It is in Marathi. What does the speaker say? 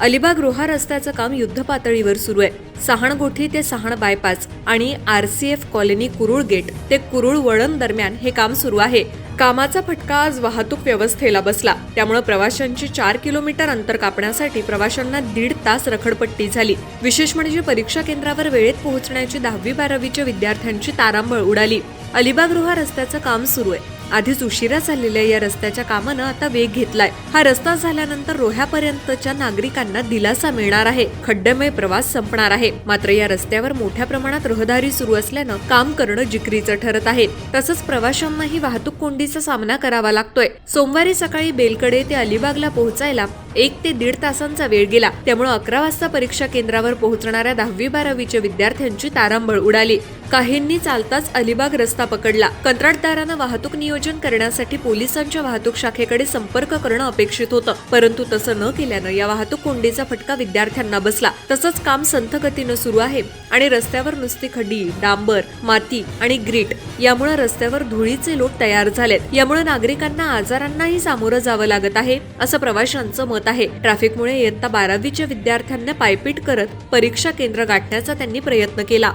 अलिबाग रोहा रस्त्याचं काम युद्धपातळीवर सुरू आहे. सहाणगोठी ते सहाण बायपास आणि RCF कॉलनी कुरुळ गेट ते कुरुळ वळण दरम्यान हे काम सुरू आहे. कामाचा फटका आज वाहतूक व्यवस्थेला बसला. त्यामुळे प्रवाशांची 4 किलोमीटर अंतर कापण्यासाठी प्रवाशांना 1.5 तास रखडपट्टी झाली. विशेष म्हणजे परीक्षा केंद्रावर वेळेत पोहोचण्याची 10वी-12वीच्या विद्यार्थ्यांची तारांबळ उडाली. अलिबाग रोहा रस्त्याचं काम सुरू आहे. आधीच उशिरा झालेल्या या रस्त्याच्या कामानं आता वेग घेतलाय. हा रस्ता झाल्यानंतर रोह्यापर्यंतच्या नागरिकांना दिलासा मिळणार आहे. खड्डेमय प्रवास संपणार आहे. मात्र या रस्त्यावर मोठ्या प्रमाणात रहदारी सुरू असल्यानं काम करणं जिकरीचं ठरत आहे. तसंच प्रवाशांनाही वाहतूक कोंडीचा सामना करावा लागतोय. सोमवारी सकाळी बेलकडे ते अलिबागला पोहोचायला 1 ते 1.5 तासांचा वेळ गेला. त्यामुळे 11 वाजता परीक्षा केंद्रावर पोहोचणाऱ्या 10वी-12वीच्या विद्यार्थ्यांची तारांबळ उडाली. काहींनी चालताच अलिबाग रस्ता पकडला. कंत्राटदारानं वाहतूक नियोजन करण्यासाठी पोलिसांच्या वाहतूक शाखेकडे संपर्क करणं अपेक्षित होतं, परंतु तसं न केल्यानं या वाहतूक कोंडीचा फटका विद्यार्थ्यांना बसला. तसंच काम संथ गतीनं सुरू आहे आणि रस्त्यावर नुसती खडी, डांबर, माती आणि ग्रीट यामुळे रस्त्यावर धुळीचे लोट तयार झालेत. यामुळे नागरिकांना आजारांनाही सामोरं जावं लागत आहे, असं प्रवाशांचं मत आहे. ट्रॅफिकमुळे इयत्ता 12वीच्या विद्यार्थ्यांना पायपीट करत परीक्षा केंद्र गाठण्याचा त्यांनी प्रयत्न केला.